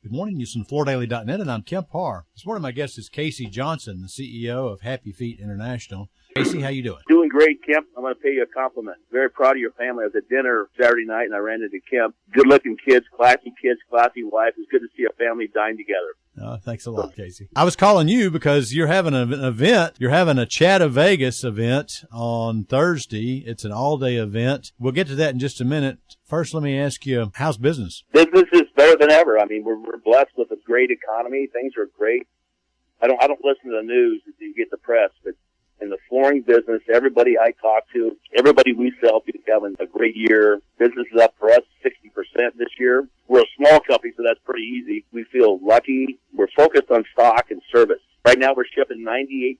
Good morning. You're from FloorDaily.net, and I'm Kemp Harr. This morning, my guest is Casey Johnson, the CEO of Happy Feet International. Casey, how you doing? Doing great, Kemp. I'm going to pay you a compliment. Very proud of your family. I was at dinner Saturday night, and I ran into Kemp. Good-looking kids, classy wife. It's good to see a family dine together. Thanks a lot, Casey. I was calling you because you're having an event. You're having a ChattaVegas event on Thursday. It's an all-day event. We'll get to that in just a minute. First, let me ask you, how's business? Business is better than ever. I mean, we're blessed with a great economy. Things are great. I don't listen to the news as you get the press, but in the flooring business, everybody I talk to, everybody we sell to is having a great year. Business is up for us 60% this year. We're a small company, so that's pretty easy. We feel lucky. We're focused on stock and service. Right now, we're shipping 98%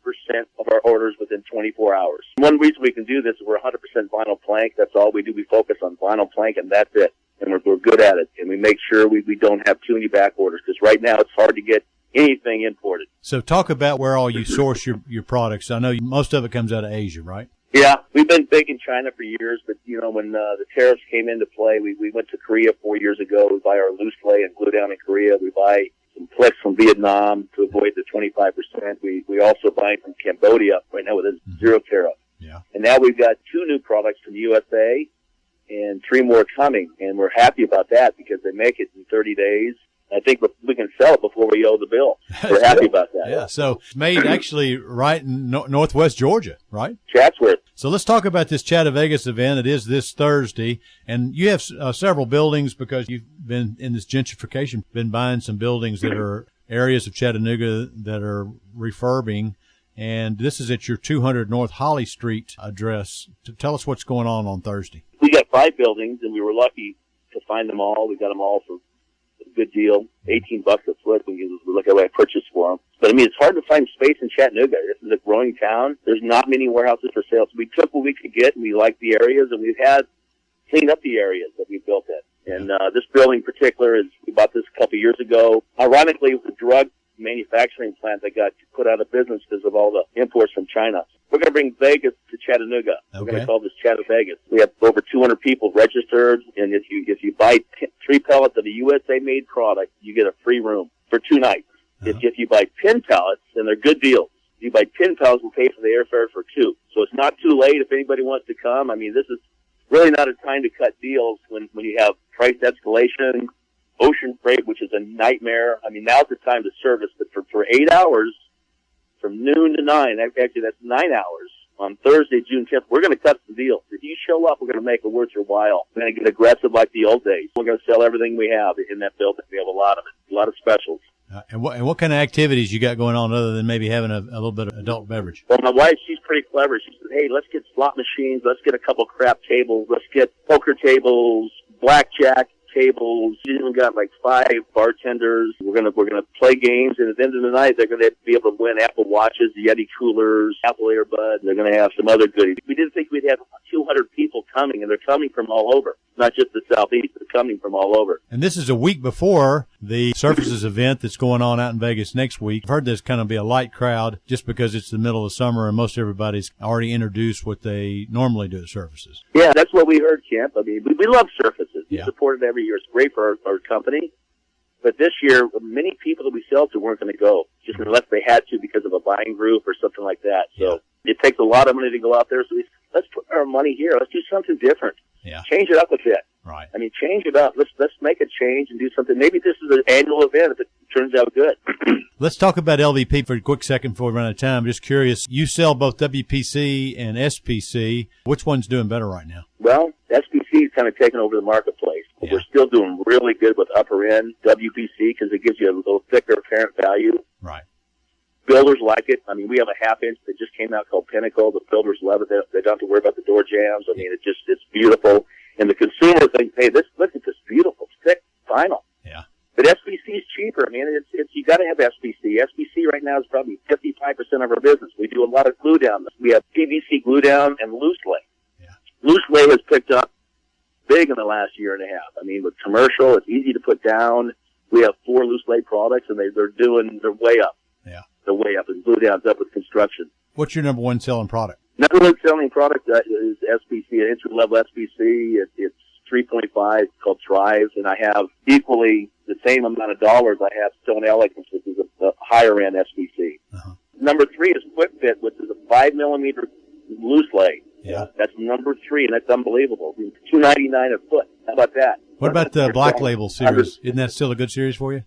of our orders within 24 hours. One reason we can do this is we're 100% vinyl plank. That's all we do. We focus on vinyl plank, and that's it. And we're good at it. And we make sure we don't have too many back orders, because right now it's hard to get anything imported. So talk about where all you source your products. I know most of it comes out of Asia, right? Yeah, we've been big in China for years, but, you know, when the tariffs came into play, we went to Korea 4 years ago. We buy our loose lay and glue down in Korea. We buy some flex from Vietnam to avoid the 25%. We also buy from Cambodia right now with a zero tariff. Yeah. And now we've got 2 new products from the USA and 3 more coming, and we're happy about that because they make it in 30 days. I think we can sell it before we owe the bill. We're happy about that. Yeah, so it's made actually right in northwest Georgia, right? Chatsworth. So let's talk about this ChattaVegas event. It is this Thursday, and you have several buildings because you've been in this gentrification, been buying some buildings that are areas of Chattanooga that are refurbing, and this is at your 200 North Holly Street address. Tell us what's going on Thursday. We got 5 buildings, and we were lucky to find them all. We got them all for good deal, $18 a foot. We look at what I purchased for them. But I mean, it's hard to find space in Chattanooga. This is a growing town. There's not many warehouses for sale. So we took what we could get, and we liked the areas, and we've had cleaned up the areas that we built in. And this building in particular we bought this a couple years ago. Ironically, it was a drug manufacturing plant that got put out of business because of all the imports from China. We're going to bring Vegas to Chattanooga. Okay. We're going to call this ChattaVegas. We have over 200 people registered, and if you buy 3 pallets of a USA-made product, you get a free room for 2 nights. If you buy 10 pallets, then they're good deals. If you buy 10 pallets, we'll pay for the airfare for 2. So it's not too late if anybody wants to come. I mean, this is really not a time to cut deals when you have price escalation, ocean freight, which is a nightmare. I mean, now's the time to service, but for 8 hours, from noon to 9, actually that's 9 hours, on Thursday, June 10th, we're going to cut some deals. If you show up, we're going to make it worth your while. We're going to get aggressive like the old days. We're going to sell everything we have in that building. We have a lot of it, a lot of specials. And what kind of activities you got going on other than maybe having a little bit of adult beverage? Well, my wife, she's pretty clever. She said, hey, let's get slot machines. Let's get a couple crap tables. Let's get poker tables, blackjack tables. She's even got like 5 bartenders. We're gonna play games, and at the end of the night, they're gonna be able to win Apple Watches, Yeti coolers, Apple earbuds. They're gonna have some other goodies. We didn't think we'd have 200 people coming, and they're coming from all over. Not just the Southeast, they're coming from all over. And this is a week before the Surfaces event that's going on out in Vegas next week. I've heard there's kind of be a light crowd just because it's the middle of summer and most everybody's already introduced what they normally do at Surfaces. Yeah, that's what we heard, Kemp. I mean, we love Surfaces. We Yeah. support it every year. It's great for our company. But this year, many people that we sell to weren't going to go, just unless they had to because of a buying group or something like that. So it takes a lot of money to go out there. So let's put our money here. Let's do something different. Yeah. Change it up a bit. Right. I mean, change it up. Let's make a change and do something. Maybe this is an annual event if it turns out good. Let's talk about LVP for a quick second before we run out of time. I'm just curious, you sell both WPC and SPC. Which one's doing better right now? Well, SPC is kind of taking over the marketplace. But we're still doing really good with upper end WPC because it gives you a little thicker apparent value. Right. Builders like it. I mean, we have a 1/2 inch that just came out called Pinnacle. The builders love it. They don't have to worry about the door jams. I mean, it's beautiful. And the consumer thinks, hey, look at this beautiful thick vinyl. Yeah. But SPC is cheaper. I mean, it's you got to have SPC. SPC right now is probably 55% of our business. We do a lot of glue down. We have PVC glue down and loose lay. Yeah. Loose lay has picked up big in the last year and a half. I mean, with commercial, it's easy to put down. We have 4 loose lay products, and they're way up. Yeah. They're way up, and glue down's up with construction. What's your number one selling product? Number one selling product is SPC, an entry-level SPC. It's 3.5 called Drives, and I have equally the same amount of dollars I have Stone Elegance, which is a higher end SBC. Uh-huh. Number 3 is Quick Fit, which is a 5mm loose lay. Yeah. That's number 3, and that's unbelievable. $299 a foot. How about that? What about the Black Label series? Isn't that still a good series for you?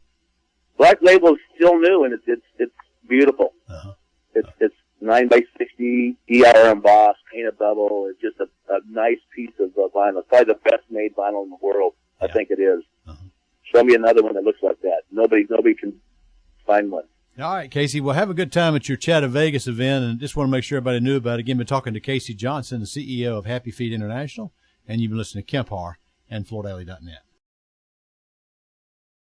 Black Label is still new, and it's beautiful. Uh-huh. It's 9x60 ER embossed, painted bevel. It's just a nice piece of vinyl. It's probably the best made vinyl in the world. I think it is. Uh-huh. Show me another one that looks like that. Nobody can find one. All right, Casey. Well, have a good time at your ChattaVegas event, and just want to make sure everybody knew about it. Again, been talking to Casey Johnson, the CEO of Happy Feet International, and you've been listening to Kemp Harr and FloorDaily.net.